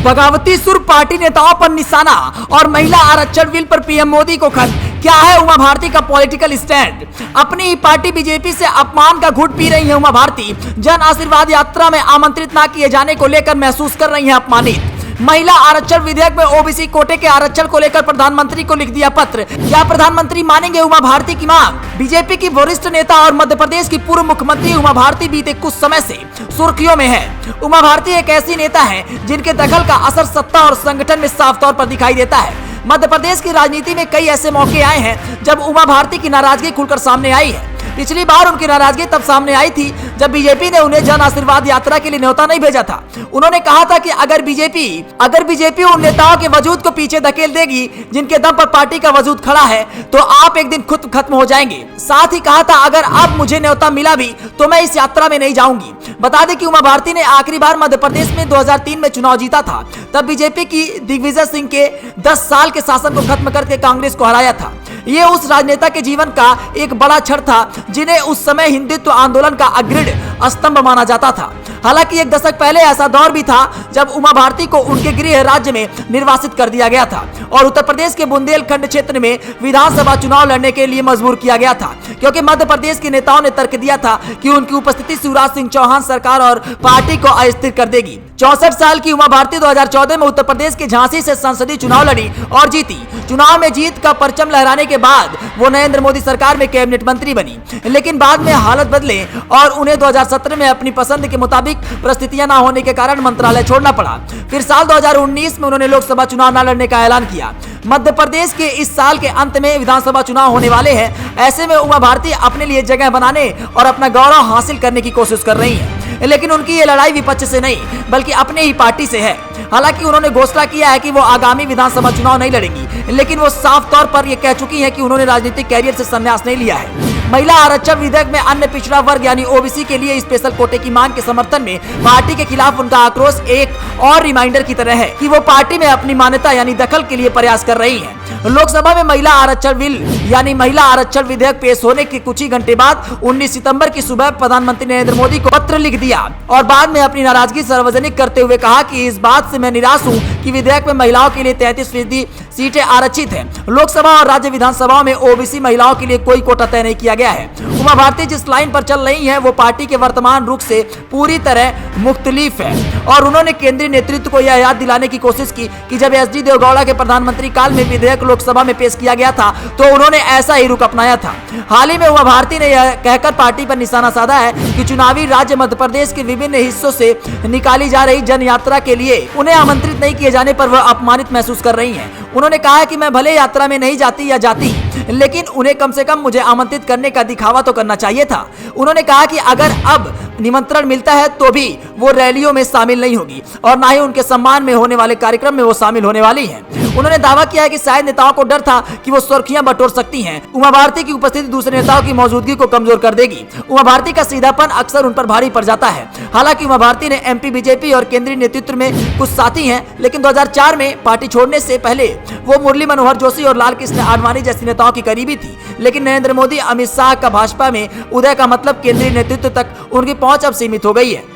बगावती सुर पार्टी नेताओं पर निशाना और महिला आरक्षण बिल पर पीएम मोदी को खत। क्या है उमा भारती का पॉलिटिकल स्टैंड? अपनी ही पार्टी बीजेपी से अपमान का घूंट पी रही है उमा भारती। जन आशीर्वाद यात्रा में आमंत्रित न किए जाने को लेकर महसूस कर रही है अपमानित। महिला आरक्षण विधेयक में ओबीसी कोटे के आरक्षण को लेकर प्रधानमंत्री को लिख दिया पत्र। क्या प्रधानमंत्री मानेंगे उमा भारती की मांग? बीजेपी की वरिष्ठ नेता और मध्य प्रदेश की पूर्व मुख्यमंत्री उमा भारती बीते कुछ समय से सुर्खियों में है। उमा भारती एक ऐसी नेता है जिनके दखल का असर सत्ता और संगठन में साफ तौर पर दिखाई देता है। मध्य प्रदेश की राजनीति में कई ऐसे मौके आए हैं जब उमा भारती की नाराजगी खुलकर सामने आई है। पिछली बार उनकी नाराजगी तब सामने आई थी जब बीजेपी ने उन्हें जन आशीर्वाद यात्रा के लिए न्योता नहीं भेजा था। उन्होंने कहा था कि अगर बीजेपी उन नेताओं के वजूद को पीछे धकेल देगी जिनके दम पर पार्टी का वजूद खड़ा है तो आप एक दिन खुद खत्म हो जाएंगे। साथ ही कहा था अगर अब मुझे न्योता मिला भी तो मैं इस यात्रा में नहीं जाऊंगी। बता दें कि उमा भारती ने आखिरी बार मध्य प्रदेश में 2003 में चुनाव जीता था। तब बीजेपी की दिग्विजय सिंह के 10 साल के शासन को खत्म करके कांग्रेस को हराया था। ये उस राजनेता के जीवन का एक बड़ा क्षण था जिन्हें उस समय हिंदुत्व आंदोलन का अग्रणी स्तंभ माना जाता था। हालांकि एक दशक पहले ऐसा दौर भी था जब उमा भारती को उनके गृह राज्य में निर्वासित कर दिया गया था और उत्तर प्रदेश के बुंदेलखंड क्षेत्र में विधानसभा चुनाव लड़ने के लिए मजबूर किया गया था, क्योंकि मध्य प्रदेश के नेताओं ने तर्क दिया था कि उनकी उपस्थिति शिवराज सिंह चौहान सरकार और पार्टी को अस्थिर कर देगी। 64 साल की उमा भारती 2014 में उत्तर प्रदेश के झांसी से संसदीय चुनाव लड़ी और जीती। चुनाव में जीत का परचम लहराने के बाद वो नरेंद्र मोदी सरकार में कैबिनेट मंत्री बनी, लेकिन बाद में हालत बदले और उन्हें 2017 में अपनी पसंद के मुताबिक परिस्थितियां न होने के कारण मंत्रालय छोड़ना पड़ा। फिर साल 2019 में उन्होंने लोकसभा चुनाव न लड़ने का ऐलान किया। मध्य प्रदेश के इस साल के अंत में विधानसभा चुनाव होने वाले हैं। ऐसे में उमा भारती अपने लिए जगह बनाने और अपना गौरव हासिल करने की कोशिश कर रही है, लेकिन उनकी ये लड़ाई विपक्ष से नहीं बल्कि अपने ही पार्टी से है। हालांकि उन्होंने घोषणा किया है कि वो आगामी विधानसभा चुनाव नहीं लड़ेंगी, लेकिन वो साफ तौर पर ये कह चुकी हैं कि उन्होंने राजनीतिक कैरियर से संन्यास नहीं लिया है। महिला आरक्षण विधेयक में अन्य पिछड़ा वर्ग यानी ओबीसी के लिए स्पेशल कोटे की मांग के समर्थन में पार्टी के खिलाफ उनका आक्रोश एक और रिमाइंडर की तरह है कि वो पार्टी में अपनी मान्यता यानी दखल के लिए प्रयास कर रही है। लोकसभा में महिला आरक्षण बिल यानी महिला आरक्षण विधेयक पेश होने के कुछ ही घंटे बाद 19 सितंबर की सुबह प्रधानमंत्री नरेंद्र मोदी को पत्र लिख दिया और बाद में अपनी नाराजगी सार्वजनिक करते हुए कहा कि इस बात से मैं निराश हूं कि विधेयक में महिलाओं के लिए 33% सीटें आरक्षित हैं। लोकसभा और राज्य विधानसभाओं में ओबीसी महिलाओं के लिए कोई कोटा तय नहीं किया गया है। उमा भारती जिस लाइन पर चल रही है वो पार्टी के वर्तमान रुख से पूरी तरह मुख्तलिफ है और उन्होंने केंद्रीय नेतृत्व को यह याद दिलाने की कोशिश की कि जब एसडी देवगौड़ा के प्रधानमंत्री काल में विधेयक लोकसभा में पेश किया गया था तो उन्होंने ऐसा ही रुख अपनाया था। हाल ही में उमा भारती ने यह कहकर पार्टी पर निशाना साधा है कि चुनावी राज्य मध्य प्रदेश के विभिन्न हिस्सों से निकाली जा रही जन यात्रा के लिए उन्हें आमंत्रित नहीं किए जाने पर वह अपमानित महसूस कर रही है। उन्होंने कहा कि मैं भले यात्रा में नहीं जाती या जाती, लेकिन उन्हें कम से कम मुझे आमंत्रित करने का दिखावा तो करना चाहिए था। उन्होंने कहा कि अगर अब निमंत्रण मिलता है तो भी वो रैलियों में शामिल नहीं होगी और ना ही उनके सम्मान में होने वाले कार्यक्रम में वो शामिल होने वाली हैं। उन्होंने दावा किया है कि शायद नेताओं को डर था कि वो सुर्खियां बटोर सकती हैं। उमा भारती की उपस्थिति दूसरे नेताओं की मौजूदगी को कमजोर कर देगी। उमा भारती का सीधापन अक्सर उन पर भारी पड़ जाता है। हालांकि उमा भारती ने एमपी बीजेपी और केंद्रीय नेतृत्व में कुछ साथी हैं, लेकिन 2004 में पार्टी छोड़ने से पहले वो मुरली मनोहर जोशी और लाल कृष्ण आडवाणी जैसी नेताओं की करीबी थी। लेकिन नरेंद्र मोदी, अमित शाह का भाजपा में उदय का मतलब केंद्रीय नेतृत्व तक उनकी पहुंच अब सीमित हो गई है।